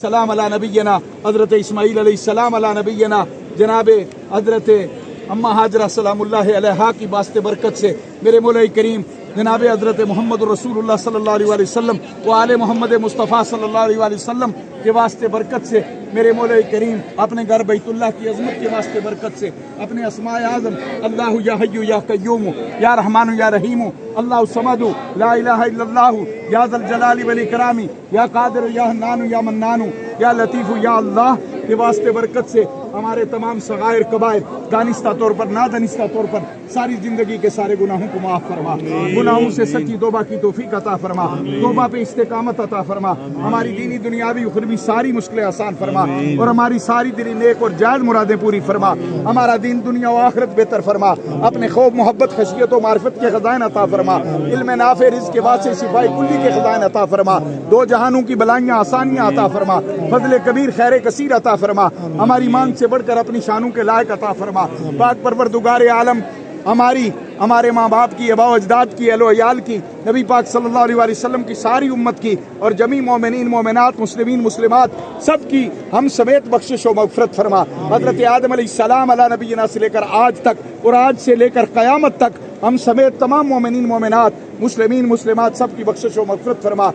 سلام علی نبینا حضرت اسماعیل علیہ السلام علی نبینا جناب حضرت اماں ہاجرہ سلام اللہ علیہا کی واسطے برکت سے میرے مولا کریم جناب حضرت محمد رسول اللہ صلی اللہ علیہ وسلم و آل محمد مصطفیٰ صلی اللہ علیہ وسلم کے واسطے برکت سے میرے مولا کریم اپنے گھر بیت اللہ کی عظمت کے واسطے برکت سے اپنے اسماء اعظم اللہ یا حی یا قیوم یا رحمان یا رحیم اللہ الصمد لا الہ الا اللہ یا ذا الجلال والاکرام یا قادر یا حنان یا منان یا لطیف یا اللہ کے واسطے برکت سے ہمارے تمام صغائر کبائر دانستہ طور پر نادانستہ طور پر ساری زندگی کے سارے گناہوں کو معاف فرما، گناہوں سے سچی توبہ کی توفیق عطا فرما، توبہ پہ استقامت عطا فرما، ہماری دینی دنیاوی اخروی ساری مشکلیں آسان فرما اور ہماری ساری دلی نیک اور جائز مرادیں پوری فرما، ہمارا دین دنیا و آخرت بہتر فرما، اپنے خوف محبت خشیت و معرفت کے خزائن عطا فرما، علم نافع رزق کے واسطے شفاء کلی کے خزائن عطا فرما، دو جہانوں کی بلائیاں آسانیاں عطا فرما، فضل کبیر خیر کثیر عطا فرما، ہماری مانگ سے بڑھ کر اپنی شانوں کے لائق عطا فرما، پاک پروردگار عالم ہمارے ماں باپ کی، آباء و اجداد کی، اہل و عیال کی، نبی پاک صلی اللہ علیہ وسلم کی ساری امت کی اور جمیع مومنین مومنات مسلمین مسلمات سب کی ہم سمیت بخشش و مغفرت فرما۔ حضرت آدم علیہ السلام علی نبینا سے لے کر آج تک اور آج سے لے کر قیامت تک ہم سمیت تمام مومنین مومنات مسلمین مسلمات سب کی بخشش و مغفرت فرما۔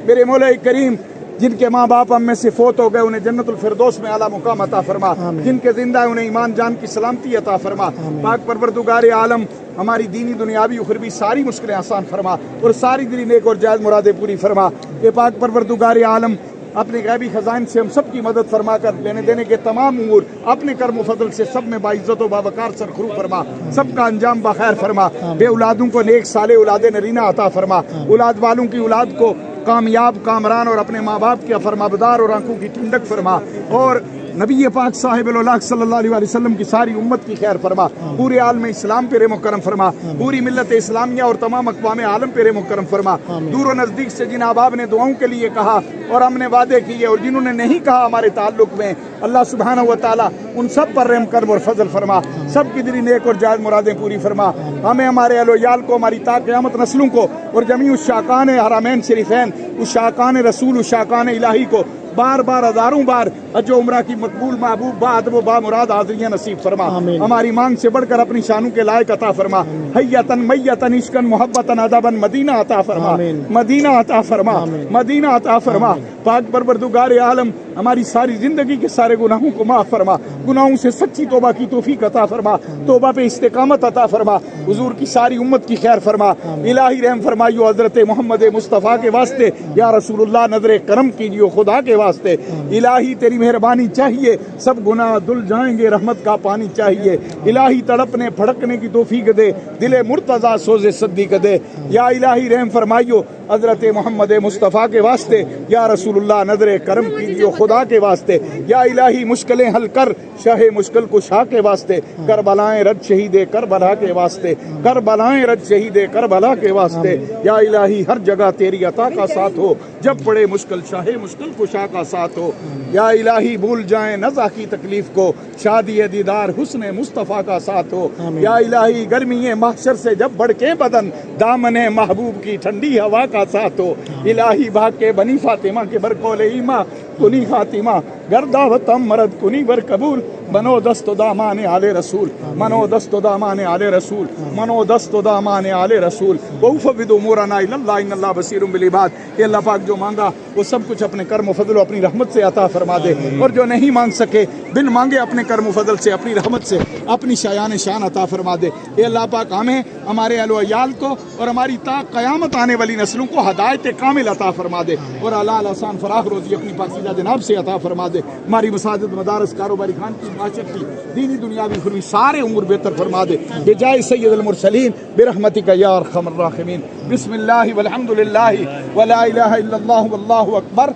میرے مولا کریم جن کے ماں باپ ہم میں سے فوت ہو گئے انہیں جنت الفردوس میں اعلیٰ مقام عطا فرما، جن کے زندہ ہیں انہیں ایمان جان کی سلامتی عطا فرما، پاک پروردگار عالم ہماری دینی دنیاوی اخروی ساری مشکلیں آسان فرما اور ساری دلی نیک اور جائز مرادیں پوری فرما۔ اے پاک پروردگار عالم اپنے غیبی خزائن سے ہم سب کی مدد فرما کر لینے دینے کے تمام امور اپنے کرم و فضل سے سب میں باعزت و باوقار سرخرو فرما، سب کا انجام بخیر فرما، بے اولادوں کو نیک صالح اولاد نرینہ عطا فرما، اولاد والوں کی اولاد کو کامیاب کامران اور اپنے ماں باپ کے فرمابردار اور آنکھوں کی ٹھنڈک فرما، اور نبی پاک صاحب الولاق صلی اللہ علیہ وسلم کی ساری امت کی خیر فرما، پورے عالم اسلام پہ رحم و کرم فرما، پوری ملت اسلامیہ اور تمام اقوام عالم پہ رحم و کرم فرما، دور و نزدیک سے جن احباب نے دعاؤں کے لیے کہا اور ہم نے وعدے کیے اور جنہوں نے نہیں کہا ہمارے تعلق میں، اللہ سبحانہ و تعالی ان سب پر رحم کرم اور فضل فرما، سب کی دلی نیک اور جائز مرادیں پوری فرما، ہمیں ہمارے اہل و عیال کو ہماری تا قیامت نسلوں کو اور جمیع الشاقان حرمین شریفین الشاقان رسول الشاقان الہی کو بار بار ہزاروں بار حج و عمرہ کی مقبول محبوب با ادب و با مراد حاضریاں نصیب فرما، ہماری مانگ سے بڑھ کر اپنی شانوں کے لائق عطا فرما، حیتن میتن عشقن محبتن ادبن مدینہ عطا فرما، مدینہ عطا فرما، مدینہ عطا فرما، پاک پروردگار عالم ہماری ساری زندگی کے سارے گناہوں کو معاف فرما، گناہوں سے سچی توبہ کی توفیق عطا فرما، توبہ پہ استقامت عطا فرما، حضور کی ساری امت کی خیر فرما، الہی رحم فرمائیو حضرت محمد مصطفیٰ کے واسطے، یا رسول اللہ نظر کرم کیجیو خدا کے واسطے، الہی تیری مہربانی چاہیے، سب گناہ دھل جائیں گے رحمت کا پانی چاہیے، الہی تڑپنے پھڑکنے کی توفیق دے، دل مرتضیٰ سوز صدیق دے، یا الہی رحم فرمائیو حضرت محمد مصطفیٰ کے واسطے، یا رسول اللہ نظر کرم کیجیو خدا کے واسطے، یا الہی مشکلیں حل کر شاہ مشکل کو شاہ کے واسطے، کربلائیں رد شہید کربلا کے واسطے، کربلائیں رد شہید کربلا کے واسطے، یا الہی ہر جگہ تیری عطا کا ساتھ ہو، جب پڑے مشکل شاہ مشکل کو شاہ کا ساتھ ہو، یا الہی بھول جائیں نزا کی تکلیف کو، شادی دیدار حسن مصطفیٰ کا ساتھ ہو، یا الہی گرمی محشر سے جب بڑھ کے بدن دامن محبوب کی ٹھنڈی ہوا کا ساتھ ہو، الہی بھاگ کے بنی فاطمہ کے برکول ایمہ کنی خاتمہ گردہ و تم مرد کنی بر قبول، منو دست و دامان آل رسول، منو دست و دامان آل رسول، منو دست و دامان آل رسول، وَأُفَوِّضُ أُمُورَنَا إِلَى اللَّهِ إِنَّ اللَّهَ بَصِيرٌ بِالْعِبَادِ۔ کہ اللہ پاک جو مانگا وہ سب کچھ اپنے کرم و فضل و اپنی رحمت سے عطا فرما دے، اور جو نہیں مانگ سکے بن مانگے اپنے کرم و فضل سے اپنی رحمت سے اپنی شایان شان عطا فرما دے۔ اے اللہ پاک ہمیں ہمارے اہل و عیال کو اور ہماری تا قیامت آنے والی نسلوں کو ہدایت کامل عطا فرما دے، اور حلال آسان فراخ روزی اپنی پاکیزہ جناب سے عطا فرما دے، ہماری مساجد مدارس کاروباری خان کی معاشرت کی دینی دنیاوی اخروی سارے امور بہتر فرما دے، بجائے سید المرسلین برحمتک یا ارحم الراحمین۔ بسم اللہ والحمد للہ ولا الہ الا اللہ واللہ اکبر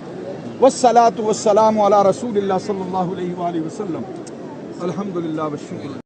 والصلاة والسلام علی رسول اللہ صلی اللہ علیہ وآلہ وسلم۔ الحمدللہ والشکر۔